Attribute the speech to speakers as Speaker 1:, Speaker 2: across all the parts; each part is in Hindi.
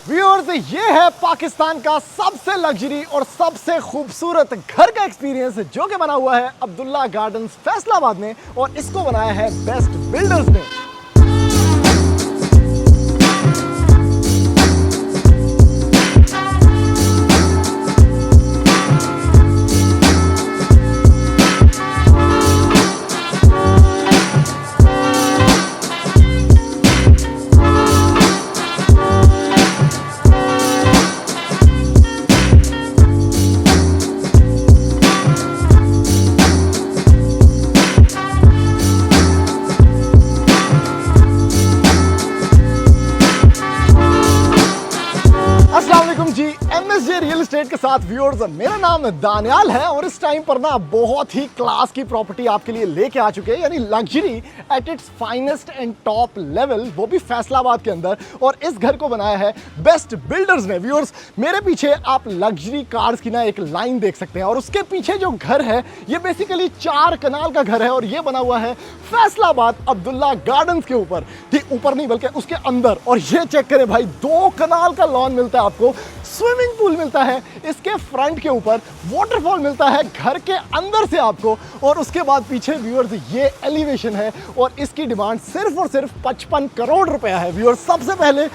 Speaker 1: व्यूअर्स, ये है पाकिस्तान का सबसे लग्जरी और सबसे खूबसूरत घर का एक्सपीरियंस जो कि बना हुआ है अब्दुल्ला गार्डन्स फैसलाबाद में, और इसको बनाया है बेस्ट बिल्डर्स ने। जी एमएसजे रियल एस्टेट के साथ व्यूअर्स, मेरा नाम दानियाल है और इस टाइम पर ना बहुत ही क्लास की प्रॉपर्टी आपके लिए लेके आ चुके हैं, यानी luxury at its finest and top level, वो भी फैसलाबाद के अंदर। और इस घर को बनाया है बेस्ट बिल्डर्स ने। व्यूअर्स, मेरे पीछे आप लग्जरी कार्स की ना एक लाइन देख सकते हैं और उसके पीछे जो घर है ये बेसिकली 4 कनाल का घर है और ये बना हुआ है फैसलाबाद अब्दुल्ला गार्डन्स के ऊपर। ठीक ऊपर नहीं बल्कि उसके अंदर। और ये चेक करें भाई, 2 कनाल का लॉन मिलता है आपको, स्विमिंग पूल मिलता है इसके फ्रंट के ऊपर, वाटरफॉल मिलता है घर के अंदर से आपको, और उसके बाद पीछे व्यूअर्स ये एलिवेशन है और इसकी डिमांड सिर्फ और सिर्फ 55 करोड़ रुपया है। व्यूअर्स, सबसे पहले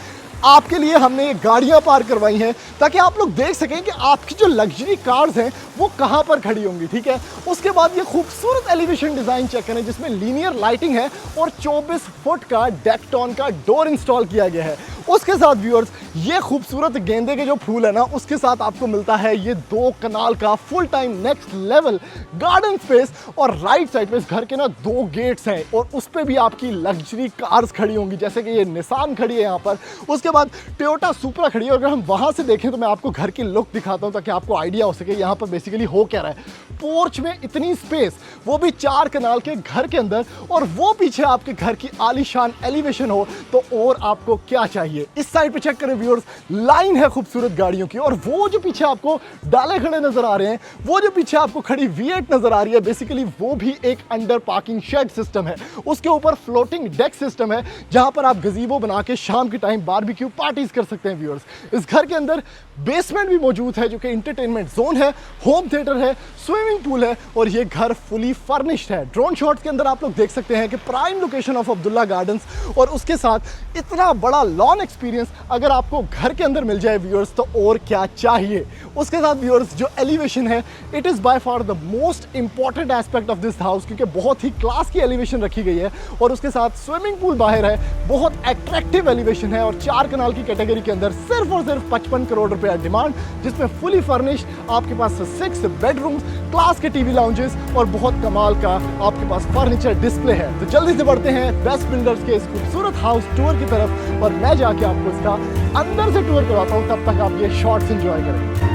Speaker 1: आपके लिए हमने ये गाड़ियां पार्क करवाई हैं ताकि आप लोग देख सकें कि आपकी जो लग्जरी कार्स हैं वो कहां पर खड़ी होंगी। ठीक है, उसके बाद ये खूबसूरत एलिवेशन डिजाइन चेक करें जिसमें लीनियर लाइटिंग है और 24 फुट का डेक्टॉन का डोर इंस्टॉल किया गया है। उसके साथ व्यूअर्स ये खूबसूरत गेंदे के जो फूल है ना, उसके साथ आपको मिलता है ये 2 कनाल का full time next level garden space, और राइट साइड पे इस घर के ना 2 गेट्स हैं और उस पे भी आपकी लग्जरी कार्स खड़ी होंगी, जैसे कि ये निसान खड़ी है यहाँ पर। उसके बाद टोयोटा सुपरा खड़ी है। अगर हम वहां से देखें तो मैं आपको घर की लुक दिखाता हूं ताकि आपको आइडिया हो सके यहाँ पर बेसिकली हो क्या रहा है। पोर्च में इतनी स्पेस, वो भी 4 कनाल के घर के अंदर, और वो पीछे आपके घर की आलीशान एलिवेशन हो तो और आपको क्या चाहिए। इस साइड पे चेक करें व्यूअर्स, लाइन है खूबसूरत गाड़ियों की, और वो जो पीछे आपको डाले खड़े नजर आ रहे हैं, वो जो पीछे आपको खड़ी V8 नजर आ रही है, बेसिकली वो भी एक अंडर पार्किंग शेड सिस्टम है। उसके ऊपर फ्लोटिंग डेक सिस्टम है जहां पर आप गजीबो बना के शाम के टाइम बारबेक्यू पार्टीज कर सकते हैं। व्यूअर्स, इस घर के अंदर बेसमेंट भी मौजूद है जो कि इंटरटेनमेंट जोन है, होम थिएटर है, स्विमिंग पूल है, और ये घर फुली फर्निश्ड है। ड्रोन शॉट्स के अंदर आप लोग देख सकते हैं कि prime location of Abdullah gardens, और उसके साथ इतना बड़ा लॉन एक्सपीरियंस अगर आपको घर के अंदर मिल जाए व्यूअर्स तो और क्या चाहिए। उसके साथ व्यूअर्स जो एलिवेशन है, it is by far the most important aspect of this house, क्योंकि बहुत ही क्लास की एलिवेशन रखी गई है, और उसके साथ स्विमिंग पूल बाहर है, बहुत अट्रैक्टिव एलिवेशन है, और 4 कनाल की कैटेगरी के अंदर सिर्फ और सिर्फ 55 करोड़ रुपया डिमांड, जिसमें फुली फर्निश्ड आपके पास 6 बेडरूम्स, क्लास के टीवी लाउंजेस और बहुत कमाल का आपके पास फर्नीचर डिस्प्ले है। तो जल्दी से बढ़ते हैं बेस्ट बिल्डर्स के इस खूबसूरत हाउस टूर की तरफ, और मैं जाके आपको इसका अंदर से टूर करवाता हूं। तब तक आप ये शॉर्ट्स एंजॉय करें।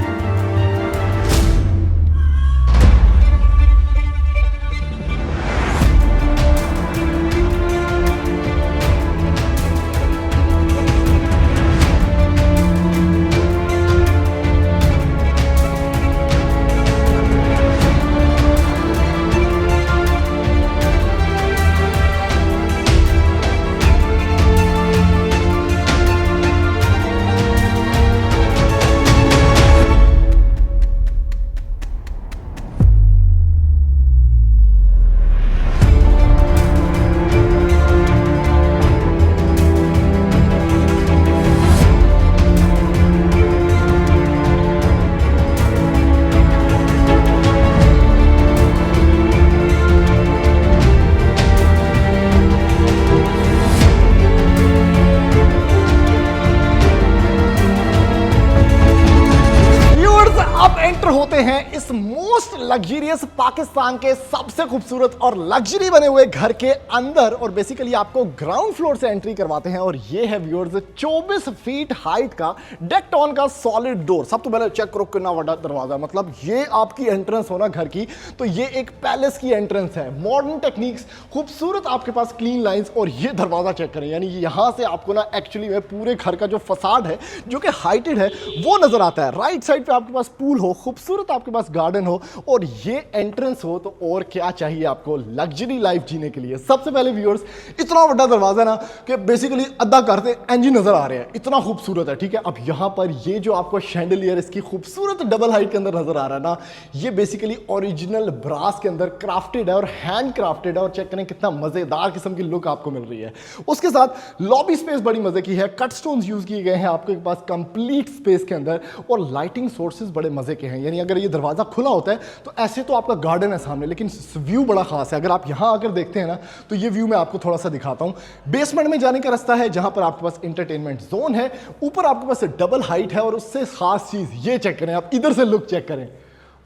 Speaker 1: होते हैं इस मोस्ट लग्जरियस पाकिस्तान के सबसे खूबसूरत और लग्जरी बने हुए घर के अंदर, और बेसिकली आपको ग्राउंड फ्लोर से एंट्री करवाते हैं। और ये है व्यूअर्स 24 फीट हाइट का डेक्टॉन का सॉलिड डोर। सब तो पहले चेक करो कितना बड़ा दरवाजा, मतलब ये आपकी एंट्रेंस हो ना घर की, तो ये एक पैलेस की एंट्रेंस है। मॉडर्न टेक्निक्स, खूबसूरत आपके पास क्लीन लाइंस, और ये दरवाजा चेक करें, यानी यहां से आपको ना एक्चुअली में पूरे घर का जो फसाड है जो कि हाइटेड है वो नजर आता है। राइट साइड पे आपके पास पूल हो, खूबसूरत खूबसूरत आपके पास गार्डन हो और ये एंट्रेंस हो तो और क्या चाहिए आपको लग्जरी लाइफ जीने के लिए। सबसे पहले व्यूअर्स, इतना बड़ा दरवाजा ना कि बेसिकली अद्धा करते इंजन नजर आ रहे हैं, इतना खूबसूरत है। ठीक है, अब यहां पर ये जो आपको शैंडलियर इसकी खूबसूरत डबल हाइट के अंदर नजर आ रहा है ना, ये बेसिकली ओरिजिनल ब्रास के अंदर क्राफ्टेड है और हैंड क्राफ्टेड है। और चेक करें कितना मजेदार किस्म की लुक आपको मिल रही है। उसके साथ लॉबी स्पेस बड़ी मजे की है, कट स्टोन्स यूज किए गए हैं आपके पास कंप्लीट स्पेस के अंदर, और लाइटिंग सोर्सेज बड़े मजे के हैं। यानी अगर ये दरवाजा खुला होता है तो ऐसे तो आपका गार्डन है सामने, लेकिन व्यू बड़ा खास है। अगर आप यहां आकर देखते हैं ना तो ये व्यू मैं आपको थोड़ा सा दिखाता हूं। बेसमेंट में जाने का रास्ता है जहां पर आपके पास एंटरटेनमेंट जोन है, ऊपर आपके पास डबल हाइट है, और उससे खास चीज ये चेक करें, आप इधर से लुक चेक करें,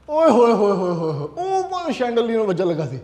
Speaker 1: ओए होए होए होए होए, ओ शैंडलियर वजह लगा सी।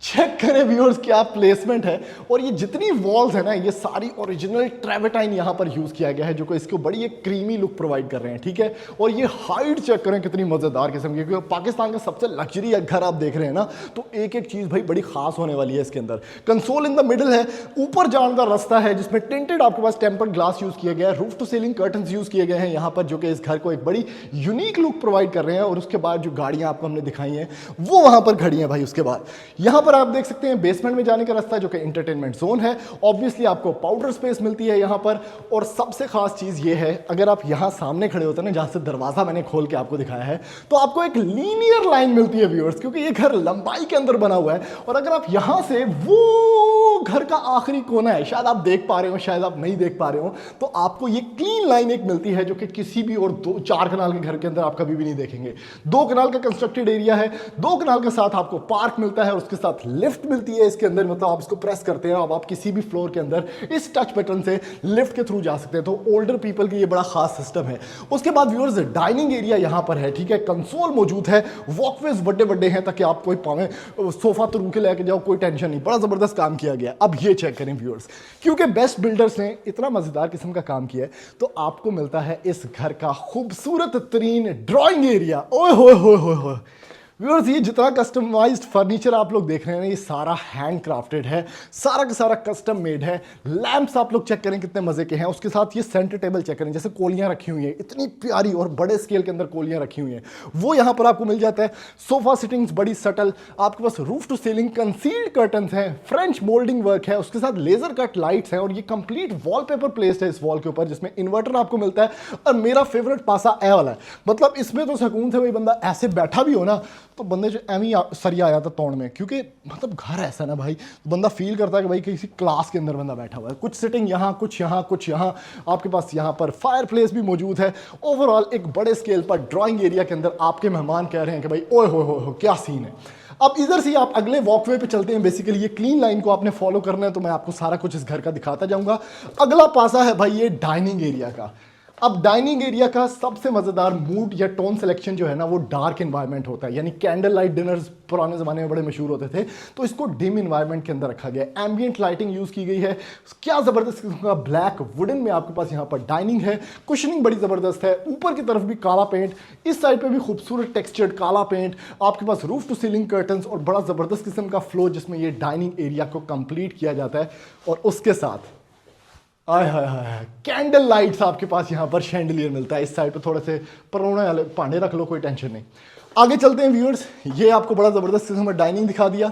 Speaker 1: चेक करें व्यूअर्स क्या प्लेसमेंट है। और ये जितनी वॉल्स है ना, ये सारी ओरिजिनल ट्रेवेटाइन यहां पर यूज किया गया है, जो कि इसको बड़ी एक क्रीमी लुक प्रोवाइड कर रहे हैं। ठीक है, और ये हाइट चेक करें कितनी मजेदार किस्म की, क्योंकि पाकिस्तान का सबसे लग्जरी घर आप देख रहे हैं ना, तो एक एक चीज भाई बड़ी खास होने वाली है इसके अंदर। कंसोल इन द मिडिल है, ऊपर जाने का रास्ता है जिसमें टिंटेड आपके पास टेम्पर्ड ग्लास यूज किया गया है, roof to ceiling curtains use किए गए हैं यहां पर, जो कि इस घर को एक बड़ी यूनिक लुक प्रोवाइड कर रहे हैं। और उसके बाद जो गाड़ियां आपको हमने दिखाई हैं वो वहां पर खड़ी हैं भाई। उसके बाद यहां पर आप देख सकते हैं बेसमेंट में जाने का रास्ता जो कि एंटरटेनमेंट जोन है। ऑब्वियसली आपको पाउडर स्पेस मिलती है यहां पर। और सबसे खास चीज ये है, अगर आप यहां सामने खड़े होते हैं ना, जहां से दरवाजा मैंने खोल के आपको दिखाया है, तो आपको एक लीनियर लाइन मिलती है व्यूअर्स, क्योंकि ये घर लंबाई के अंदर बना हुआ है। और अगर आप यहां से वो घर का आखिरी कोना है, शायद आप देख पा रहे हो शायद आप नहीं देख पा रहे हो, तो आपको ये क्लीन लाइन एक मिलती है जो कि किसी भी और 4 कनाल के घर के अंदर आप कभी भी नहीं देखेंगे। 2 कनाल का कंस्ट्रक्टेड एरिया है, 2 कनाल के साथ आपको पार्क मिलता है, उसके साथ लिफ्ट मिलती है इसके अंदर। मतलब आप इसको प्रेस करते हैं, अब आप किसी भी फ्लोर के अंदर इस टच बटन से लिफ्ट के थ्रू जा सकते हैं। तो ओल्डर पीपल के लिए बड़ा खास सिस्टम है। उसके बाद व्यूअर्स डाइनिंग एरिया यहां पर है। ठीक है, कंसोल मौजूद है, वॉकवेज बड़े बड़े हैं ताकि आप कोई पावे सोफा तो रूम के लेके जाओ, कोई टेंशन नहीं। बड़ा जबरदस्त काम किया गया। अब ये चेक करें व्यूअर्स, क्योंकि बेस्ट बिल्डर्स ने इतना मजेदार किस्म का काम किया है, तो आपको मिलता है इस घर का खूबसूरत तरीन ड्राइंग एरिया। ओए होए होए होए होए व्यूअर्स, ये जितना कस्टमाइज्ड फर्नीचर आप लोग देख रहे हैं ना, ये सारा हैंड क्राफ्टेड है, सारा का सारा कस्टम मेड है। लैंप्स आप लोग चेक करें कितने मजे के हैं। उसके साथ ये सेंटर टेबल चेक करें, जैसे कोलियां रखी हुई हैं, इतनी प्यारी और बड़े स्केल के अंदर कोलियां रखी हुई हैं, वो यहां पर आपको मिल जाता है। सोफा सिटिंग्स बड़ी सटल, आपके पास roof to ceiling concealed curtains हैं, फ्रेंच मोल्डिंग वर्क है, उसके साथ लेजर कट लाइट्स हैं, और ये कंप्लीट वॉलपेपर प्लेस्ड है इस वॉल के ऊपर, जिसमें इन्वर्टर आपको मिलता है। और मेरा फेवरेट पासा ए वाला है, मतलब इसमें तो सुकून से भाई बंदा ऐसे बैठा भी हो ना, तो बंदे जो एम ही सरिया आया था तोड़ में, क्योंकि मतलब घर ऐसा ना भाई, बंदा फील करता है कि भाई किसी क्लास के अंदर बंदा बैठा हुआ है। कुछ सिटिंग यहाँ, कुछ यहाँ, कुछ यहाँ, आपके पास यहाँ पर फायर प्लेस भी मौजूद है। ओवरऑल एक बड़े स्केल पर ड्राइंग एरिया के अंदर आपके मेहमान कह रहे हैं कि भाई ओए हो क्या सीन है। अब इधर से आप अगले वॉकवे पे चलते हैं। बेसिकली ये क्लीन लाइन को आपने फॉलो करना है, तो मैं आपको सारा कुछ इस घर का दिखाता जाऊंगा। अगला पासा है भाई ये डाइनिंग एरिया का। अब डाइनिंग एरिया का सबसे मजेदार मूड या टोन सिलेक्शन जो है ना, वो डार्क एनवायरनमेंट होता है। यानी कैंडल लाइट डिनर्स पुराने जमाने में बड़े मशहूर होते थे, तो इसको डिम एनवायरनमेंट के अंदर रखा गया है। एम्बिएंट लाइटिंग यूज की गई है, क्या जबरदस्त किस्म का ब्लैक वुडन में आपके पास यहाँ पर डाइनिंग है। कुशनिंग बड़ी जबरदस्त है, ऊपर की तरफ भी काला पेंट, इस साइड पे भी खूबसूरत टेक्सचर्ड काला पेंट, आपके पास रूफ टू सीलिंग कर्टन्स और बड़ा जबरदस्त किस्म का फ्लो जिसमें ये डाइनिंग एरिया को कंप्लीट किया जाता है। और उसके साथ आय हाय हाय कैंडल लाइट्स आपके पास यहाँ पर शैंडलियर मिलता है। इस साइड पे थोड़े से परोने वाले भांडे रख लो, कोई टेंशन नहीं। आगे चलते हैं व्यूअर्स, ये आपको बड़ा जबरदस्त किस्म का डाइनिंग दिखा दिया।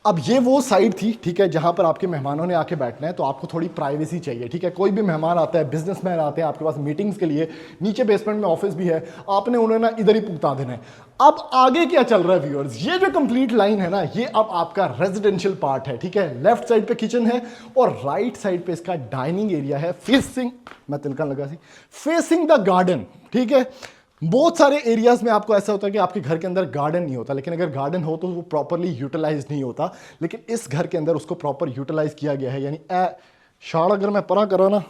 Speaker 1: अब ये वो साइड थी, ठीक है, जहां पर आपके मेहमानों ने आके बैठना है, तो आपको थोड़ी प्राइवेसी चाहिए। ठीक है, कोई भी मेहमान आता है, बिजनेसमैन आते हैं आपके पास मीटिंग्स के लिए, नीचे बेसमेंट में ऑफिस भी है, आपने उन्हें ना इधर ही भुगता देना है। अब आगे क्या चल रहा है व्यूअर्स, ये जो कंप्लीट लाइन है ना, ये अब आपका रेजिडेंशियल पार्ट है। ठीक है, लेफ्ट साइड पे किचन है और राइट साइड पे इसका डाइनिंग एरिया है, फेसिंग, मैं तिनका लगा सी, फेसिंग द गार्डन। ठीक है, बहुत सारे एरियाज में आपको ऐसा होता है कि आपके घर के अंदर गार्डन नहीं होता, लेकिन अगर गार्डन हो तो वो प्रॉपरली यूटिलाइज नहीं होता, लेकिन इस घर के अंदर उसको प्रॉपर यूटिलाइज किया गया है। यानी शाड़ अगर मैं परा करा ना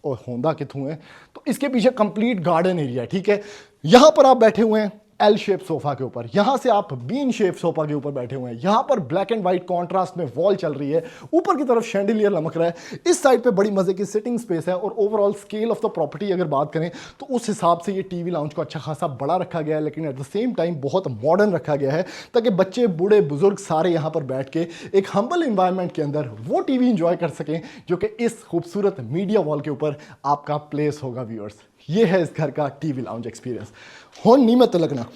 Speaker 1: और होंदा कितों है, तो इसके पीछे कंप्लीट गार्डन एरिया। ठीक है, यहां पर आप बैठे हुए हैं, एल शेप सोफा के ऊपर, यहां से आप बीन शेप सोफा के ऊपर बैठे हुए हैं, यहां पर ब्लैक एंड व्हाइट कॉन्ट्रास्ट में वॉल चल रही है, ऊपर की तरफ शैंडिलियर लमक रहा है, इस साइड पे बड़ी मजे की सिटिंग स्पेस है। और overall scale of the property अगर बात करें तो उस हिसाब से ये टीवी लाउंज को अच्छा खासा बड़ा रखा गया है, लेकिन एट द सेम टाइम बहुत मॉडर्न रखा गया है, ताकि बच्चे बूढ़े बुजुर्ग सारे यहां पर बैठ के एक हम्बल इन्वायरमेंट के अंदर वो टीवी इंजॉय कर सकें जो कि इस खूबसूरत मीडिया वॉल के ऊपर आपका प्लेस होगा। व्यूअर्स, ये है इस घर का टीवी लाउंज एक्सपीरियंस। होन नी मत लगना।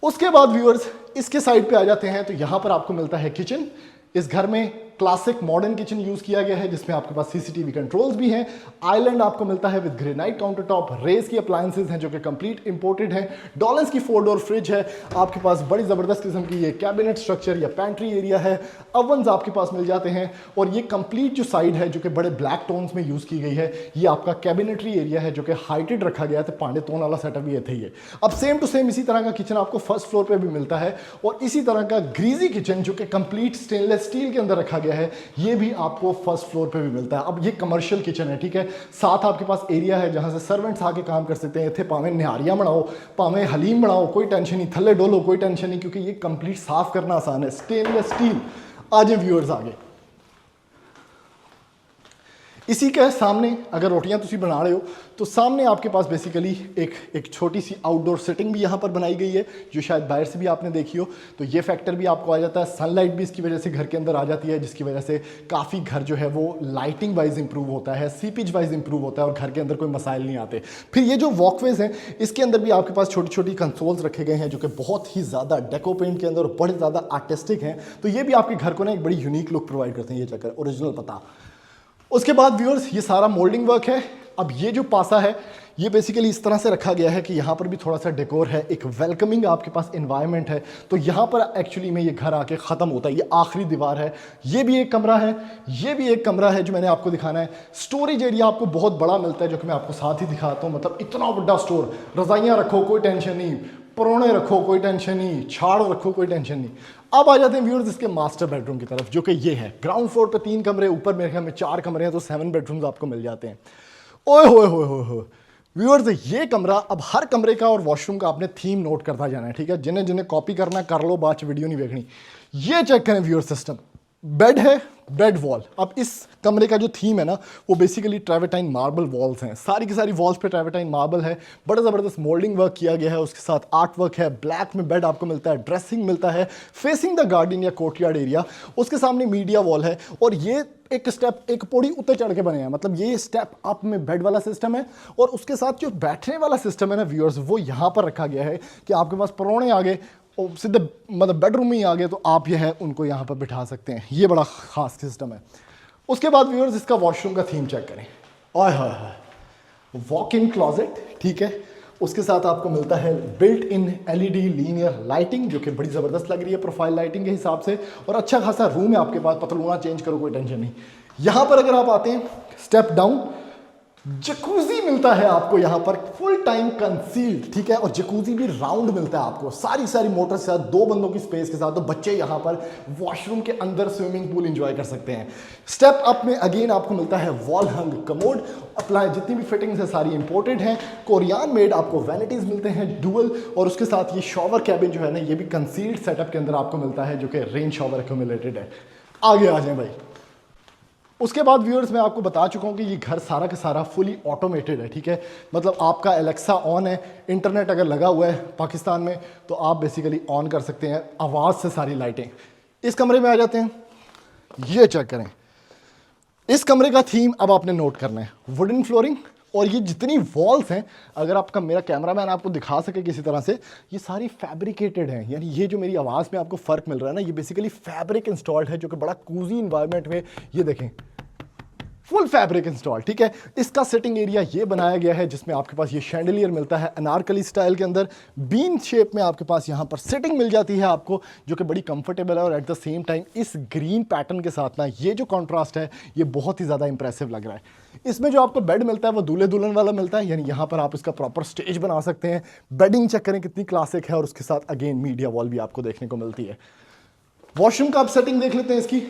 Speaker 1: उसके बाद व्यूअर्स इसके साइड पे आ जाते हैं तो यहां पर आपको मिलता है किचन। इस घर में क्लासिक मॉडर्न किचन यूज किया गया है, जिसमें आपके पास सीसीटीवी कंट्रोल्स भी हैं। आइलैंड आपको मिलता है विद ग्रेनाइट काउंटर टॉप, रेस की अप्लायंसेज हैं जो कि कंप्लीट इंपोर्टेड हैं। डॉलर्स की 4 डोर फ्रिज है, आपके पास बड़ी जबरदस्त किस्म की ये कैबिनेट स्ट्रक्चर या पैंट्री एरिया है। ओवन्स आपके पास मिल जाते हैं, और ये कंप्लीट जो साइड है जो कि बड़े ब्लैक टोन्स में यूज की गई है, ये आपका कैबिनेटरी एरिया है जो कि हाइटेड रखा गया है, तो पांडे टोन वाला सेटअप भी थे ये। अब सेम टू सेम इसी तरह का किचन आपको फर्स्ट फ्लोर पे भी मिलता है, और इसी तरह का ग्रीजी किचन जो कि कंप्लीट स्टेनलेस स्टील के अंदर रखा गया है, ये भी आपको फर्स्ट फ्लोर पे भी मिलता है। अब ये कमर्शियल किचन है, ठीक है। साथ आपके पास एरिया है जहां से सर्वेंट्स आके काम कर सकते हैं। इतने पावे निहारियां बनाओ, पावे हलीम बनाओ, कोई टेंशन नहीं, थल्ले डोलो कोई टेंशन नहीं, क्योंकि ये कंप्लीट साफ करना आसान है, स्टेनलेस स्टील। आ जाए व्यूअर्स आगे। इसी के सामने अगर रोटियां तुसी बना रहे हो तो सामने आपके पास बेसिकली एक छोटी सी आउटडोर सेटिंग भी यहाँ पर बनाई गई है, जो शायद बाहर से भी आपने देखी हो। तो ये फैक्टर भी आपको आ जाता है, सनलाइट भी इसकी वजह से घर के अंदर आ जाती है, जिसकी वजह से काफ़ी घर जो है वो लाइटिंग वाइज इंप्रूव होता है, सीपेज वाइज इंप्रूव होता है, और घर के अंदर कोई मसाइल नहीं आते। फिर ये जो वॉकवेज हैं, इसके अंदर भी आपके पास छोटी छोटी कंसोल्स रखे गए हैं जो कि बहुत ही ज़्यादा डेको पेंट के अंदर बड़े ज़्यादा आर्टिस्टिक हैं। तो ये भी आपके घर को ना एक बड़ी यूनिक लुक प्रोवाइड करते हैं। ये चक्कर ओरिजिनल पता। उसके बाद व्यूअर्स ये सारा मोल्डिंग वर्क है। अब ये जो पासा है ये बेसिकली इस तरह से रखा गया है कि यहाँ पर भी थोड़ा सा डेकोर है, एक वेलकमिंग आपके पास इन्वायरमेंट है। तो यहाँ पर एक्चुअली में ये घर आके ख़त्म होता है, ये आखिरी दीवार है। ये भी एक कमरा है, ये भी एक कमरा है जो मैंने आपको दिखाना है। स्टोरेज एरिया आपको बहुत बड़ा मिलता है, जो कि मैं आपको साथ ही दिखाता हूँ। मतलब इतना बड़ा स्टोर, रजाइयाँ रखो कोई टेंशन नहीं, परोने रखो कोई टेंशन नहीं, छाड़ रखो कोई टेंशन नहीं। अब आ जाते हैं व्यूअर्स इसके मास्टर बेडरूम की तरफ, जो कि ये है। ग्राउंड फ्लोर पे 3 कमरे, ऊपर मेरे ख्याल में 4 कमरे हैं, तो 7 बेडरूम्स आपको मिल जाते हैं। ओए होए होए होए होए व्यूअर्स, ये कमरा, अब हर कमरे का और वॉशरूम का आपने थीम नोट करता जाना है, ठीक है। जिन्हें जिन्हें कॉपी करना कर लो, बाद वीडियो नहीं देखनी। ये चेक करें व्यूअर सिस्टम, बेड है, बेड वॉल। अब इस कमरे का जो थीम है ना, वो बेसिकली ट्रेवर्टाइन मार्बल वॉल्स हैं, सारी की सारी वॉल्स पे ट्रेवर्टाइन मार्बल है। बड़ा ज़बरदस्त मोल्डिंग वर्क किया गया है, उसके साथ आर्ट वर्क है। ब्लैक में बेड आपको मिलता है, ड्रेसिंग मिलता है फेसिंग द गार्डन या कोर्टयार्ड एरिया। उसके सामने मीडिया वॉल है, और ये एक स्टेप, एक पौड़ी ऊपर चढ़ के बने हैं। मतलब ये स्टेप अप में बेड वाला सिस्टम है, और उसके साथ जो बैठने वाला सिस्टम है ना व्यूअर्स, वो यहाँ पर रखा गया है कि आपके पास परौने आ गए और सीधे मतलब बेडरूम में ही आ गए तो आप यह है उनको यहाँ पर बिठा सकते हैं। ये बड़ा खास सिस्टम है। उसके बाद व्यूअर्स इसका वॉशरूम का थीम चेक करें। आय हाय हाय, वॉक इन क्लॉजेट, ठीक है। उसके साथ आपको मिलता है built in LED linear lighting, जो कि बड़ी ज़बरदस्त लग रही है प्रोफाइल लाइटिंग के हिसाब से, और अच्छा खासा रूम है आपके पास। पतलूना चेंज करो कोई टेंशन नहीं। यहाँ पर अगर आप आते हैं स्टेप डाउन, जकूजी मिलता है आपको यहाँ पर फुल टाइम कंसील्ड, ठीक है। और जकूजी भी राउंड मिलता है आपको, सारी सारी मोटर के साथ, 2 बंदों की स्पेस के साथ। तो बच्चे यहाँ पर वॉशरूम के अंदर स्विमिंग पूल एंजॉय कर सकते हैं। स्टेप अप में अगेन आपको मिलता है वॉल हंग कमोड। अप्लाई जितनी भी फिटिंग्स है सारी इंपोर्टेड हैं। कोरियन मेड आपको वैनिटीज मिलते हैं डुअल, और उसके साथ ये शॉवर कैबिन जो है ना, ये भी कंसील्ड सेटअप के अंदर आपको मिलता है, जो कि रेन शॉवर एक्यूमुलेटेड है। आगे आ जाए भाई। उसके बाद व्यूअर्स मैं आपको बता चुका हूँ कि ये घर सारा का सारा फुली ऑटोमेटेड है, ठीक है। मतलब आपका एलेक्सा ऑन है, इंटरनेट अगर लगा हुआ है पाकिस्तान में तो आप बेसिकली ऑन कर सकते हैं आवाज़ से सारी लाइटें। इस कमरे में आ जाते हैं, ये चेक करें। इस कमरे का थीम अब आपने नोट करना है, वुडन फ्लोरिंग। और ये जितनी वॉल्स हैं, अगर आपका मेरा कैमरामैन आपको दिखा सके किसी तरह से, ये सारी फैब्रिकेटेड हैं। यानी ये जो मेरी आवाज़ में आपको फ़र्क मिल रहा है ना, ये बेसिकली फैब्रिक इंस्टॉल्ड है, जो कि बड़ा कूजी इन्वायरमेंट में, ये देखें फुल फैब्रिक इंस्टॉल, ठीक है। इसका सिटिंग एरिया ये बनाया गया है, जिसमें आपके पास ये शैंडलियर मिलता है अनारकली स्टाइल के अंदर। बीन शेप में आपके पास यहाँ पर सिटिंग मिल जाती है आपको, जो कि बड़ी कंफर्टेबल है। और एट द सेम टाइम इस ग्रीन पैटर्न के साथ ना, ये जो कॉन्ट्रास्ट है ये बहुत ही ज़्यादा इंप्रेसिव लग रहा है। इसमें जो आपको बेड मिलता है वो दूल्हे दुल्हन वाला मिलता है, यानी यहाँ पर आप इसका प्रॉपर स्टेज बना सकते हैं। बेडिंग चेक करें कितनी क्लासिक है, और उसके साथ अगेन मीडिया वॉल भी आपको देखने को मिलती है। वॉशरूम का आप सेटिंग देख लेते हैं इसकी।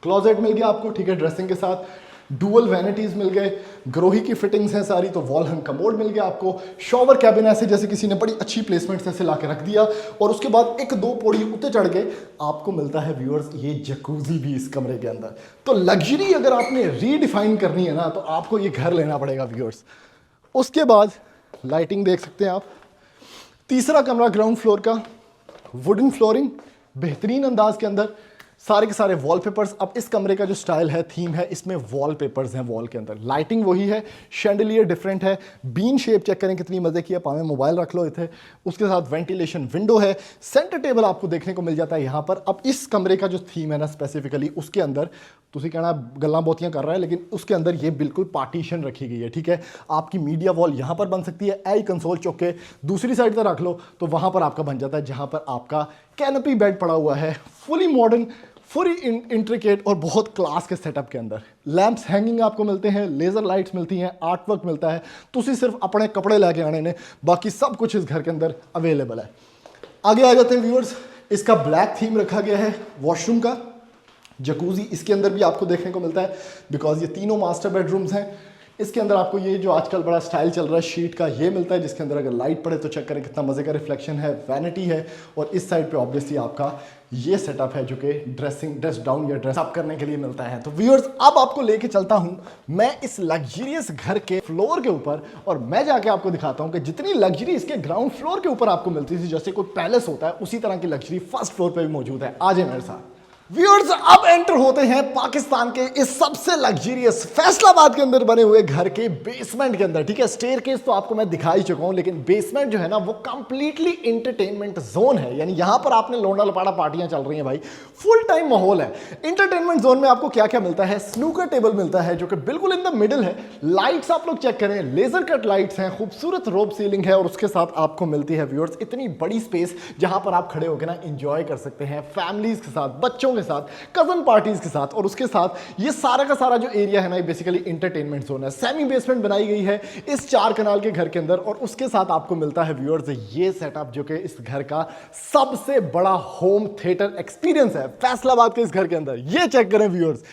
Speaker 1: क्लोजेट मिल गया आपको, ठीक है, ड्रेसिंग के साथ। डुअल वैनिटीज मिल गए, ग्रोही की फिटिंग्स हैं सारी, तो वॉल हंग कमोड मिल गया आपको, शॉवर कैबिन ऐसे जैसे किसी ने बड़ी अच्छी प्लेसमेंट ऐसे ला के रख दिया, और उसके बाद एक दो पौड़ी ऊपर चढ़ के आपको मिलता है व्यूअर्स ये जकूजी भी इस कमरे के अंदर। तो लग्जरी अगर आपने रीडिफाइन करनी है ना तो आपको ये घर लेना पड़ेगा व्यूअर्स। उसके बाद लाइटिंग देख सकते हैं आप। तीसरा कमरा ग्राउंड फ्लोर का, वुडन फ्लोरिंग बेहतरीन अंदाज के अंदर, सारे के सारे वॉलपेपर्स। अब इस कमरे का जो स्टाइल है, थीम है, इसमें वॉलपेपर्स हैं वॉल के अंदर, लाइटिंग वही है, शैंडलियर डिफरेंट है, बीन शेप चेक करें कितनी मजे की है, पावे मोबाइल रख लो इथे। उसके साथ वेंटिलेशन विंडो है, सेंटर टेबल आपको देखने को मिल जाता है यहाँ पर। अब इस कमरे का जो थीम है ना स्पेसिफिकली, उसके अंदर तुसी कहना गल्ला बोतियां कर रहा है, लेकिन उसके अंदर ये बिल्कुल पार्टीशन रखी गई है, ठीक है। आपकी मीडिया वॉल यहाँ पर बन सकती है, आई कंसोल चौक के दूसरी साइड पर रख लो तो वहाँ पर आपका बन जाता है, जहाँ पर आपका कैनोपी बेड पड़ा हुआ है, फुली मॉडर्न, फुली इंट्रिकेट और बहुत क्लास के सेटअप के अंदर। लैंप्स हैंगिंग आपको मिलते हैं, लेजर लाइट्स मिलती हैं, आर्ट वर्क मिलता है, तुसी सिर्फ अपने कपड़े लेके आने ने, बाकी सब कुछ इस घर के अंदर अवेलेबल है। आगे आ जाते हैं व्यूअर्स, इसका ब्लैक थीम रखा गया है वॉशरूम का। जकूजी इसके अंदर भी आपको देखने को मिलता है, बिकॉज ये तीनों मास्टर बेडरूम्स हैं। इसके अंदर आपको ये जो आजकल बड़ा स्टाइल चल रहा है शीट का, ये मिलता है, जिसके अंदर अगर लाइट पड़े तो चेक करें कितना मजे का रिफ्लेक्शन है, वैनिटी है। और इस साइड पे ऑब्वियसली आपका ये सेटअप है जो कि ड्रेस डाउन या ड्रेस अप करने के लिए मिलता है। तो व्यूअर्स अब आपको लेके चलता हूं मैं इस लग्जरियस घर के फ्लोर के ऊपर, और मैं जाके आपको दिखाता हूं कि जितनी लग्जरी इसके ग्राउंड फ्लोर के ऊपर आपको मिलती थी, जैसे कोई पैलेस होता है, उसी तरह की लग्जरी फर्स्ट फ्लोर पे भी मौजूद है। आ जाए मेरे साथ व्यूअर्स। अब एंटर होते हैं पाकिस्तान के इस सबसे लग्जरियस फैसलाबाद के अंदर बने हुए घर के बेसमेंट के अंदर, ठीक है। स्टेयरकेस तो आपको मैं दिखा ही चुका हूं, लेकिन बेसमेंट जो है ना वो कंप्लीटली इंटरटेनमेंट जोन है, यानी यहां पर आपने लोंडा लपाड़ा पार्टियां चल रही हैं भाई, फुल टाइम माहौल है। इंटरटेनमेंट जोन में आपको क्या क्या मिलता है, स्नूकर टेबल मिलता है जो कि बिल्कुल इन द मिडिल है, लाइट्स आप लोग चेक करें, लेजर कट लाइट्स हैं, खूबसूरत रोब सीलिंग है, और उसके साथ आपको मिलती है व्यूअर्स इतनी बड़ी स्पेस जहां पर आप खड़े होकर ना एंजॉय कर सकते हैं फैमिलीज के साथ, बच्चों के साथ, कजन पार्टीज के साथ। और उसके साथ ये सारा का सारा जो एरिया है ना, ये बेसिकली इंटरटेनमेंट जोन है। सेमी बेसमेंट बनाई गई है इस 4 कनाल के घर के अंदर, और उसके साथ आपको मिलता है व्यूअर्स ये सेटअप जो कि इस घर का सबसे बड़ा होम थिएटर एक्सपीरियंस है फैसलाबाद के इस घर के अंदर। ये चेक करें व्यूअर्स,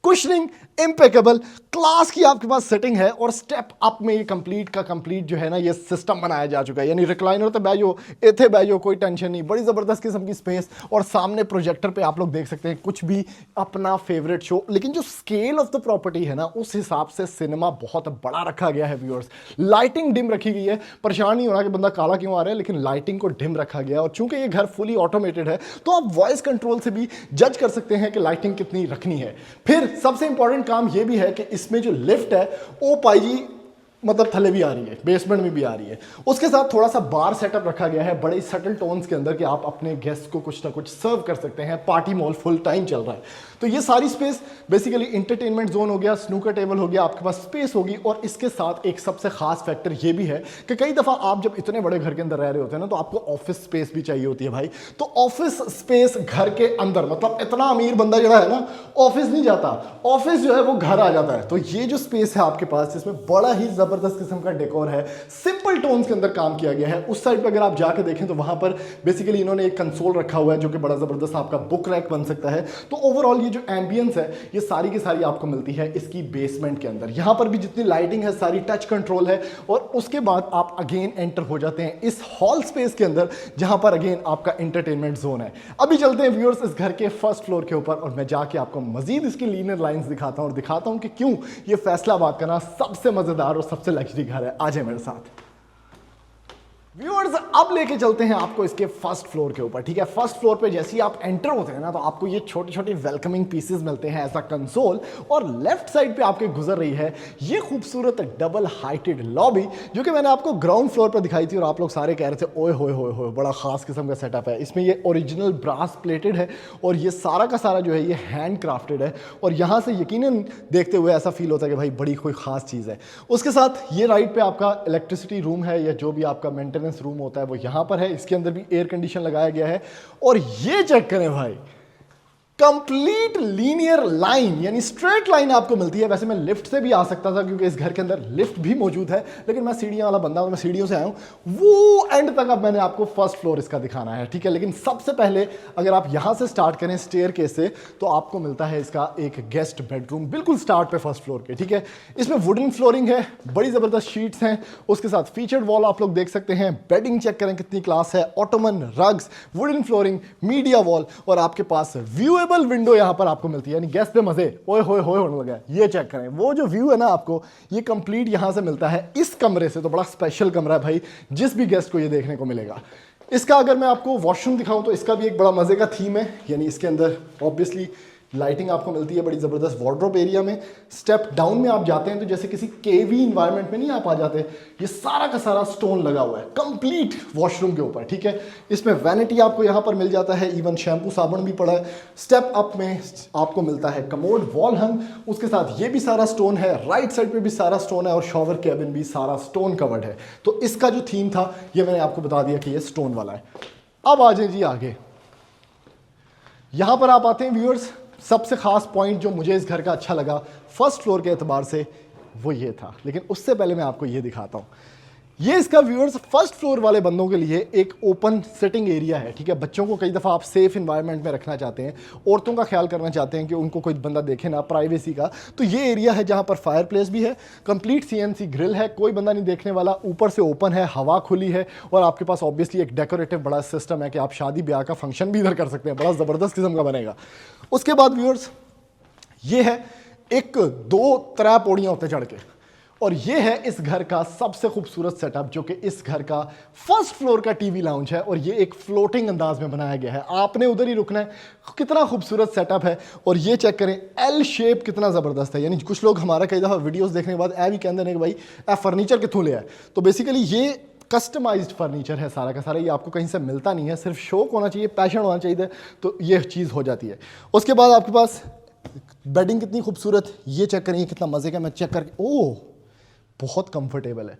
Speaker 1: कुशनिंग इम्पेकेबल, क्लास की आपके पास सेटिंग है, और स्टेप अप में ये कंप्लीट का कंप्लीट जो है ना ये सिस्टम बनाया जा चुका है, यानी रिक्लाइनर तो बैजो, इथे बैजो, कोई टेंशन नहीं, बड़ी ज़बरदस्त किस्म की स्पेस, और सामने प्रोजेक्टर पे आप लोग देख सकते हैं कुछ भी अपना फेवरेट शो। लेकिन जो स्केल ऑफ द प्रॉपर्टी है ना, उस हिसाब से सिनेमा बहुत बड़ा रखा गया है व्यूअर्स। लाइटिंग डिम रखी गई है, परेशान नहीं होना कि बंदा काला क्यों आ रहा है, लेकिन लाइटिंग को डिम रखा गया है। और चूंकि ये घर फुली ऑटोमेटेड है तो आप वॉइस कंट्रोल से भी जज कर सकते हैं कि लाइटिंग कितनी रखनी है। फिर सबसे इंपॉर्टेंट काम यह भी है कि इसमें जो लिफ्ट है वो पाई मतलब थले भी आ रही है, बेसमेंट में भी आ रही है। उसके साथ थोड़ा सा बार सेटअप रखा गया है बड़े सटल टोन्स के अंदर कि आप अपने गेस्ट को कुछ ना कुछ सर्व कर सकते हैं। पार्टी मॉल फुल टाइम चल रहा है, तो ये सारी स्पेस बेसिकली इंटरटेनमेंट जोन हो गया, स्नूकर टेबल हो गया, आपके पास स्पेस होगी। और इसके साथ एक सबसे खास फैक्टर ये भी है कि कई दफा आप जब इतने बड़े घर के अंदर रह रहे होते हैं ना, तो आपको ऑफिस स्पेस भी चाहिए होती है भाई। तो ऑफिस स्पेस घर के अंदर, मतलब इतना अमीर बंदा जो है ना ऑफिस नहीं जाता, ऑफिस जो है वो घर आ जाता है। तो ये जो स्पेस है आपके पास, जिसमें बड़ा ही जबरदस्त किस्म का डेकोर है, सिंपल टोन्स के अंदर काम किया गया है। उस साइड पर अगर आप जाके देखें तो वहां पर बेसिकली इन्होंने एक कंसोल रखा हुआ है जो कि बड़ा जबरदस्त आपका बुक रैक बन सकता है। तो ओवरऑल ये जो एम्बियंस है ये सारी की सारी आपको मिलती है इसकी बेसमेंट के अंदर। यहां पर भी जितनी लाइटिंग है सारी टच कंट्रोल है। और उसके बाद आप अगेन एंटर हो जाते हैं इस हॉल स्पेस के अंदर, जहां पर अगेन आपका एंटरटेनमेंट जोन है। अभी चलते हैं व्यूअर्स इस घर के फर्स्ट फ्लोर के ऊपर, और मैं जाके आपको मजीद इसकी लीनियर लाइंस दिखाता हूं और दिखाता हूं कि क्यों ये फैसलाबाद का ना सबसे मजेदार और सबसे लग्जरी घर है। आ जाए मेरे साथ व्यूअर्स। अब लेके चलते हैं आपको इसके फर्स्ट फ्लोर के ऊपर, ठीक है। फर्स्ट फ्लोर पे जैसे ही आप एंटर होते हैं ना, तो आपको ये छोटे छोटे वेलकमिंग पीसेस मिलते हैं एज अ कंसोल, और लेफ्ट साइड पे आपके गुजर रही है ये खूबसूरत डबल हाइटेड लॉबी, जो कि मैंने आपको ग्राउंड फ्लोर पर दिखाई थी और आप लोग सारे कह रहे थे ओए होए होए होए, बड़ा खास किस्म का सेटअप है। इसमें ये ओरिजिनल ब्रास प्लेटेड है, और ये सारा का सारा जो है ये हैंड क्राफ्टेड है, और यहाँ से यकीनन देखते हुए ऐसा फील होता है कि भाई बड़ी कोई खास चीज़ है। उसके साथ ये राइट पे आपका इलेक्ट्रिसिटी रूम है, या जो भी आपका मेंटेनेंस रूम होता है वो यहां पर है। इसके अंदर भी एयर कंडीशन लगाया गया है। और ये चेक करें भाई, कंप्लीट लीनियर लाइन यानी स्ट्रेट लाइन आपको मिलती है। वैसे मैं लिफ्ट से भी आ सकता था क्योंकि इस घर के अंदर लिफ्ट भी मौजूद है, लेकिन मैं सीढ़ियां वाला बंदा हूं, मैं सीढ़ियों से आया हूं। वो एंड तक अब मैंने आपको फर्स्ट फ्लोर इसका दिखाना है, ठीक है। लेकिन सबसे पहले अगर आप यहां से स्टार्ट करें स्टेयरकेस से, तो आपको मिलता है इसका एक गेस्ट बेडरूम बिल्कुल स्टार्ट पे फर्स्ट फ्लोर के, ठीक है। इसमें वुडन फ्लोरिंग है, बड़ी जबरदस्त शीट्स हैं, उसके साथ फीचर्ड वॉल आप लोग देख सकते हैं। बेडिंग चेक करें कितनी क्लास है, Ottoman, rugs, wooden flooring, media wall, और आपके पास व्यूएबल विंडो यहां पर आपको मिलती है, यानी गेस्ट पे मजे ओए होए होए होने लगा है। ये चेक करें, वो जो व्यू है ना आपको, ये कंप्लीट यहां से मिलता है इस कमरे से। तो बड़ा स्पेशल कमरा है भाई, जिस भी गेस्ट को ये देखने को मिलेगा। इसका अगर मैं आपको वॉशरूम दिखाऊं तो इसका भी एक बड़ा मजे का थीम है, यानी इसके अंदर ऑब्वियसली लाइटिंग आपको मिलती है बड़ी ज़बरदस्त। वार्डरोब एरिया में स्टेप डाउन में आप जाते हैं तो जैसे किसी केवी इन्वायरमेंट में नहीं आप आ जाते, ये सारा का सारा स्टोन लगा हुआ है कंप्लीट वॉशरूम के ऊपर, ठीक है। इसमें वैनिटी आपको यहाँ पर मिल जाता है, इवन शैम्पू साबुन भी पड़ा है। स्टेप अप में आपको मिलता है कमोड, वॉल हंग, उसके साथ ये भी सारा स्टोन है, राइट साइड पे भी सारा स्टोन है, और शॉवर कैबिन भी सारा स्टोन कवर्ड है। तो इसका जो थीम था ये मैंने आपको बता दिया कि ये स्टोन वाला है। अब आ जाए जी आगे, यहां पर आप आते हैं व्यूअर्स। सबसे खास पॉइंट जो मुझे इस घर का अच्छा लगा फर्स्ट फ्लोर के एतबार से वो ये था, लेकिन उससे पहले मैं आपको ये दिखाता हूँ। ये इसका व्यूअर्स फर्स्ट फ्लोर वाले बंदों के लिए एक ओपन सिटिंग एरिया है, ठीक है। बच्चों को कई दफ़ा आप सेफ इन्वायरमेंट में रखना चाहते हैं, औरतों का ख्याल करना चाहते हैं कि उनको कोई बंदा देखे ना, प्राइवेसी का, तो ये एरिया है जहाँ पर फायर प्लेस भी है, कंप्लीट CNC ग्रिल है, कोई बंदा नहीं देखने वाला, ऊपर से ओपन है, हवा खुली है, और आपके पास ऑब्वियसली एक डेकोरेटिव बड़ा सिस्टम है कि आप शादी ब्याह का फंक्शन भी इधर कर सकते हैं, बड़ा ज़बरदस्त किस्म का बनेगा। उसके बाद व्यूअर्स ये है एक 2-3 पौड़ियाँ होते चढ़ के, और ये है इस घर का सबसे खूबसूरत सेटअप, जो कि इस घर का फर्स्ट फ्लोर का टीवी लाउंज है, और ये एक फ्लोटिंग अंदाज में बनाया गया है, आपने उधर ही रुकना है। कितना खूबसूरत सेटअप है, और ये चेक करें एल शेप कितना ज़बरदस्त है। यानी कुछ लोग हमारा कई दफ़ा वीडियोस देखने के बाद भी कहते हैं कि भाई ए फर्नीचर कितों लिया है, तो बेसिकली ये कस्टमाइज्ड फर्नीचर है सारा का सारा, ये आपको कहीं से मिलता नहीं है, सिर्फ शौक होना चाहिए, पैशन होना चाहिए, तो ये चीज़ हो जाती है। उसके बाद आपके पास बेडिंग कितनी खूबसूरत, ये चेक करें कितना मज़े का, मैं चेक करके ओह बहुत कंफर्टेबल है।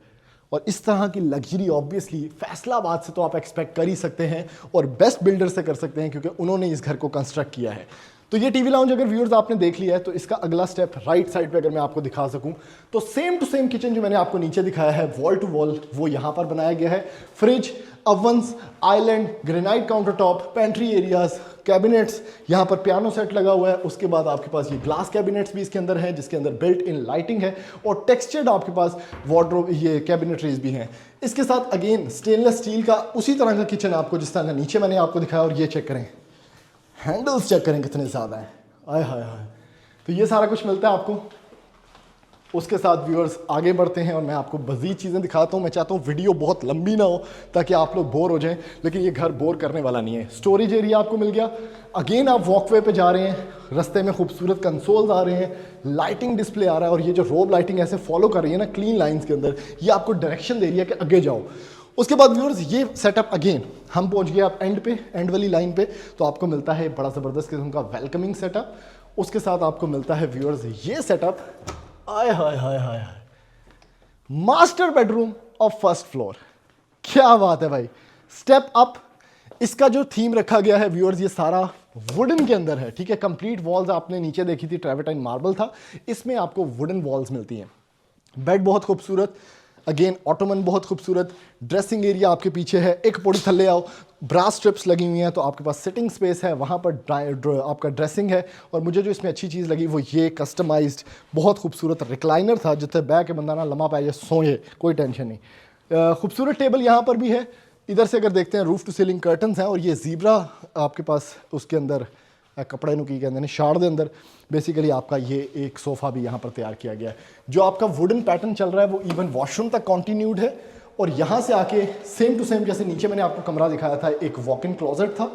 Speaker 1: और इस तरह की लग्जरी ऑब्वियसली फैसलाबाद से तो आप एक्सपेक्ट कर ही सकते हैं, और बेस्ट बिल्डर से कर सकते हैं क्योंकि उन्होंने इस घर को कंस्ट्रक्ट किया है। तो ये टीवी लाउंज अगर व्यूअर्स आपने देख लिया है, तो इसका अगला स्टेप राइट साइड पे अगर मैं आपको दिखा सकूं तो सेम टू सेम किचन जो मैंने आपको नीचे दिखाया है वॉल टू वॉल, वो यहां पर बनाया गया है। Fridge, ovens, island, granite countertop, pantry areas, cabinets, यहाँ पर पियानो सेट लगा हुआ है। उसके बाद आपके पास ये ग्लास कैबिनेट्स भी इसके अंदर हैं, जिसके अंदर बिल्ट इन लाइटिंग है, और टेक्सचर्ड आपके पास वार्डरोब, ये कैबिनेटरीज भी हैं। इसके साथ अगेन स्टेनलेस स्टील का उसी तरह का किचन आपको जिस तरह का नीचे मैंने आपको दिखाया, और ये चेक करें हैंडल्स चेक करें कितने ज़्यादा हैं, आय हाय हाय। तो ये सारा कुछ मिलता है आपको। उसके साथ व्यूअर्स आगे बढ़ते हैं और मैं आपको मज़ीद चीज़ें दिखाता हूँ। मैं चाहता हूँ वीडियो बहुत लंबी ना हो ताकि आप लोग बोर हो जाएं, लेकिन ये घर बोर करने वाला नहीं है। स्टोरेज एरिया आपको मिल गया, अगेन आप वॉकवे पे जा रहे हैं, रास्ते में खूबसूरत कंसोल्स आ रहे हैं, लाइटिंग डिस्प्ले आ रहा है, और ये जो रोब लाइटिंग ऐसे फॉलो कर रही है ना क्लीन लाइन्स के अंदर, ये आपको डायरेक्शन दे रही है कि आगे जाओ। उसके बाद व्यूअर्स ये सेटअप अगेन हम पहुंच गए आप एंड पे, एंड वाली लाइन पे, तो आपको मिलता है बड़ा ज़बरदस्त किस्म का वेलकमिंग सेटअप। उसके साथ आपको मिलता है व्यूअर्स ये setup, I hi hi hi, master bedroom of first floor. क्या बात है भाई, स्टेप अप। इसका जो थीम रखा गया है व्यूअर्स, ये सारा वुडन के अंदर है, ठीक है। कंप्लीट वॉल्स आपने नीचे देखी थी, ट्रेवर्टाइन मार्बल था, इसमें आपको वुडन वॉल्स मिलती हैं। बेड बहुत खूबसूरत, अगेन ऑटोमन बहुत खूबसूरत, ड्रेसिंग एरिया आपके पीछे है, एक पौड़ी थल्ले आओ, ब्रास स्ट्रिप्स लगी हुई हैं, तो आपके पास सिटिंग स्पेस है, वहाँ पर आपका ड्रेसिंग है। और मुझे जो इसमें अच्छी चीज़ लगी वो ये कस्टमाइज्ड बहुत खूबसूरत रिक्लाइनर था, जिससे बैठ के बंदा ना लम्हा पाए सोए, कोई टेंशन नहीं। खूबसूरत टेबल यहाँ पर भी है। इधर से अगर देखते हैं रूफ टू सीलिंग कर्टन्स हैं, और ये ज़ीब्रा आपके पास उसके अंदर कपड़े नु की कहते हैं शाड़ के अंदर बेसिकली आपका ये एक सोफ़ा भी यहाँ पर तैयार किया गया है। जो आपका वुडन पैटर्न चल रहा है वो इवन वॉशरूम तक कॉन्टिन्यूड है, और यहाँ से आके सेम टू सेम जैसे नीचे मैंने आपको कमरा दिखाया था, एक वॉक इन क्लोजेट था,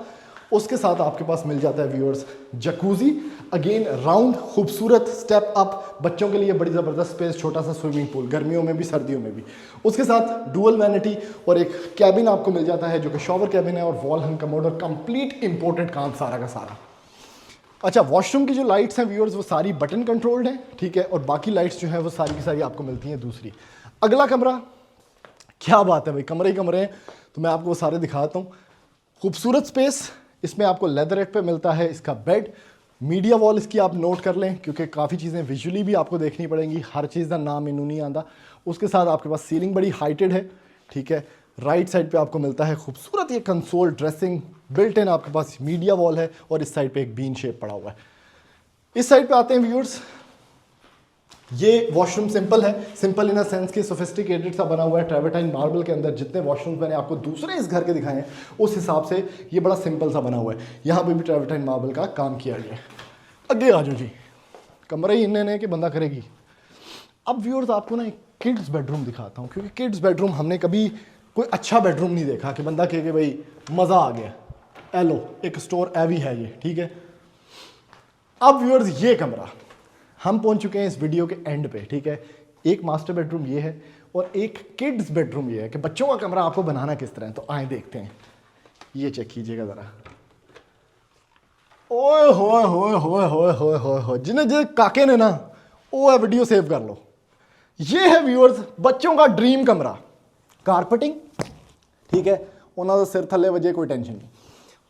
Speaker 1: उसके साथ आपके पास मिल जाता है व्यूअर्स जकूजी, अगेन राउंड खूबसूरत स्टेप अप, बच्चों के लिए बड़ी ज़बरदस्त स्पेस, छोटा सा स्विमिंग पूल, गर्मियों में भी सर्दियों में भी। उसके साथ डुअल वैनिटी और एक कैबिन आपको मिल जाता है जो कि शॉवर कैबिन है, और वॉल हंग कमोड, और कंप्लीट इंपोर्टेड काम सारा का सारा। अच्छा, वॉशरूम की जो लाइट्स हैं व्यूअर्स वो सारी बटन कंट्रोल्ड हैं, ठीक है, और बाकी लाइट्स जो हैं वो सारी की सारी आपको मिलती हैं दूसरी। अगला कमरा, क्या बात है भाई, कमरे ही कमरे हैं, तो मैं आपको वो सारे दिखाता हूँ। खूबसूरत स्पेस, इसमें आपको लेदरेट पे मिलता है इसका बेड, मीडिया वॉल इसकी आप नोट कर लें क्योंकि काफ़ी चीज़ें विजुअली भी आपको देखनी पड़ेंगी, हर चीज़ का नाम मैनू नहीं आता। उसके साथ आपके पास सीलिंग बड़ी हाइटेड है, ठीक है। राइट साइड पे आपको मिलता है खूबसूरत ये कंसोल ड्रेसिंग, बिल्ट इन आपके पास मीडिया वॉल है और इस साइड पे एक बीन शेप पड़ा हुआ है। इस साइड पे आते हैं व्यूअर्स, ये वॉशरूम सिंपल है, सिंपल इन अ सेंस कि सोफिस्टिकेटेड सा बना हुआ है। ट्रेवर्टाइन मार्बल के अंदर जितने वॉशरूम्स मैंने आपको दूसरे इस घर के दिखाए हैं उस हिसाब से ये बड़ा सिंपल सा बना हुआ है। यहाँ पे भी ट्रेवर्टाइन मार्बल का काम किया गया है। आगे आ जाओ जी, कमरे ही इन्ने कि बंदा करेगी। अब व्यूअर्स आपको ना एक किड्स बेडरूम दिखाता हूँ, क्योंकि किड्स बेडरूम हमने कभी कोई अच्छा बेडरूम नहीं देखा कि बंदा कहे कि भाई मज़ा आ गया, एलो एक स्टोर एवी है ये, ठीक है। अब व्यूअर्स ये कमरा हम पहुंच चुके हैं इस वीडियो के एंड पे, ठीक है। एक मास्टर बेडरूम ये है और एक किड्स बेडरूम ये है कि बच्चों का कमरा आपको बनाना किस तरह है। तो आए देखते हैं, ये चेक कीजिएगा ज़रा। ओए होए होए होए होए होए होए होए, जिन्हें जिन्हें काके ने ना वो है वीडियो सेव कर लो। ये है व्यूअर्स बच्चों का ड्रीम कमरा, कारपेटिंग, ठीक है, उन्होंने सिर थले वजह कोई टेंशन नहीं।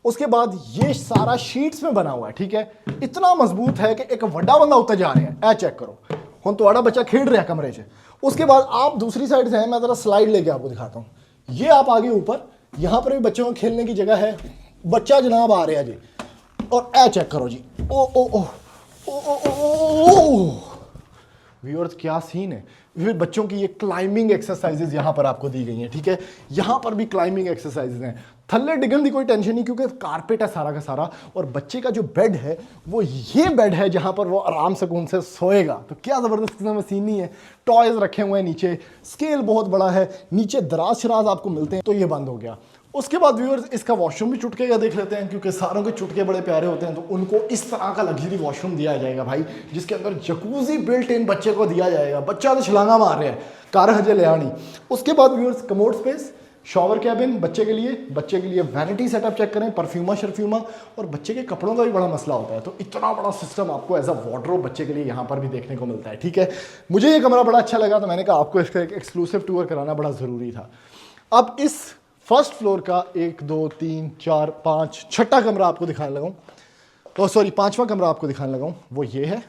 Speaker 1: उसके बाद ये सारा शीट्स में बना हुआ है, ठीक है। इतना मजबूत है कि एक वड्डा बंदा उत्ते जा रहे हैं, ए चेक करो, हम थोड़ा बच्चा खेल रहा है कमरे से। उसके बाद आप दूसरी साइड से हैं, मैं जरा स्लाइड लेके आपको दिखाता हूँ। ये आप आगे ऊपर, यहाँ पर भी बच्चों को खेलने की जगह है, बच्चा जनाब आ रहा है जी, और ए चेक करो जी, ओ ओ ओ ओ ओ ओ व्यूअर्स क्या सीन है। फिर बच्चों की ये क्लाइंबिंग एक्सरसाइजेज यहाँ पर आपको दी गई हैं, ठीक है। यहाँ पर भी क्लाइंबिंग एक्सरसाइजेज हैं, थल्ले डिगन की कोई टेंशन नहीं क्योंकि कारपेट है सारा का सारा। और बच्चे का जो बेड है वो ये बेड है जहाँ पर वो आराम सुकून से सोएगा। तो क्या ज़बरदस्त किस्म में सीन नहीं है। टॉयज़ रखे हुए हैं नीचे, स्केल बहुत बड़ा है, नीचे दराज शराज आपको मिलते हैं। तो ये बंद हो गया। उसके बाद व्यूअर्स इसका वॉशरूम भी चुटके का देख लेते हैं, क्योंकि सारों के चुटके बड़े प्यारे होते हैं। तो उनको इस तरह का लग्जरी वॉशरूम दिया जाएगा भाई, जिसके अंदर जकूजी बिल्ट इन बच्चे को दिया जाएगा। बच्चा तो छलांगा मार रहा है, कार हजे ले आनी। उसके बाद viewers commode space, shower cabin बच्चे के लिए वैनिटी सेटअप चेक करें, परफ्यूमा शर्फ्यूमा। और बच्चे के कपड़ों का भी बड़ा मसला होता है, तो इतना बड़ा सिस्टम आपको एज अ वार्डरोब बच्चे के लिए यहाँ पर भी देखने को मिलता है, ठीक है। मुझे ये कमरा बड़ा अच्छा लगा, तो मैंने कहा आपको इसका एक एक्सक्लूसिव टूर कराना बड़ा ज़रूरी था। अब इस फर्स्ट फ्लोर का 1 2 3 4 5 छठा कमरा आपको दिखाने लगा हूँ, सॉरी पांचवा कमरा आपको दिखाने लगा हूँ, वो ये है।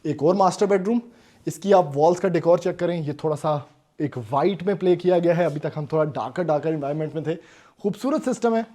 Speaker 1: एक और मास्टर बेडरूम, इसकी आप वॉल्स का डेकोर चेक करें, ये थोड़ा सा एक वाइट में प्ले किया गया है। अभी तक हम थोड़ा डार्कर इन्वायरमेंट में थे। खूबसूरत सिस्टम है।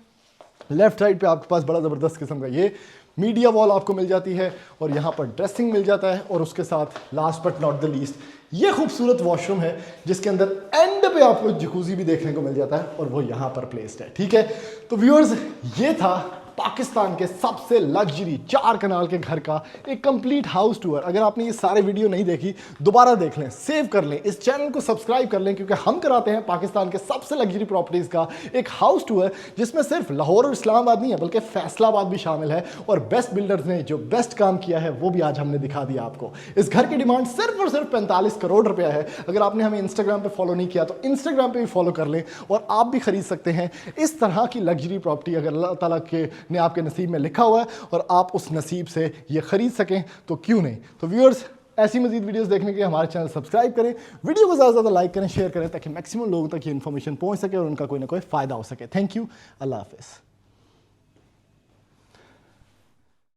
Speaker 1: लेफ्ट साइड पे आपके पास बड़ा ज़बरदस्त किस्म का ये मीडिया वॉल आपको मिल जाती है, और यहाँ पर ड्रेसिंग मिल जाता है। और उसके साथ last but not the least ये खूबसूरत वॉशरूम है, जिसके अंदर एंड पे आपको जकूजी भी देखने को मिल जाता है, और वो यहाँ पर प्लेस्ड है, ठीक है। तो व्यूअर्स ये था पाकिस्तान के सबसे लग्जरी 4 कनाल के घर का एक कंप्लीट हाउस टूर। अगर आपने ये सारे वीडियो नहीं देखी, दोबारा देख लें, सेव कर लें, इस चैनल को सब्सक्राइब कर लें, क्योंकि हम कराते हैं पाकिस्तान के सबसे लग्जरी प्रॉपर्टीज़ का एक हाउस टूर, जिसमें सिर्फ लाहौर और इस्लामाबाद नहीं है बल्कि फैसलाबाद भी शामिल है। और बेस्ट बिल्डर्स ने जो बेस्ट काम किया है वो भी आज हमने दिखा दिया आपको। इस घर की डिमांड सिर्फ और सिर्फ 45 करोड़ रुपया है। अगर आपने हमें इंस्टाग्राम पर फॉलो नहीं किया तो इंस्टाग्राम पर भी फॉलो कर लें, और आप भी खरीद सकते हैं इस तरह की लग्जरी प्रॉपर्टी। अगर अल्लाह ताला के ने आपके नसीब में लिखा हुआ है और आप उस नसीब से ये खरीद सकें तो क्यों नहीं। तो व्यूअर्स ऐसी मजीद वीडियोस देखने के लिए हमारे चैनल सब्सक्राइब करें, वीडियो को ज़्यादा से ज़्यादा लाइक करें, शेयर करें, ताकि मैक्सिमम लोगों तक ये इन्फॉर्मेशन पहुंच सके और उनका कोई ना कोई फ़ायदा हो सके। थैंक यू, अल्लाह हाफिज़।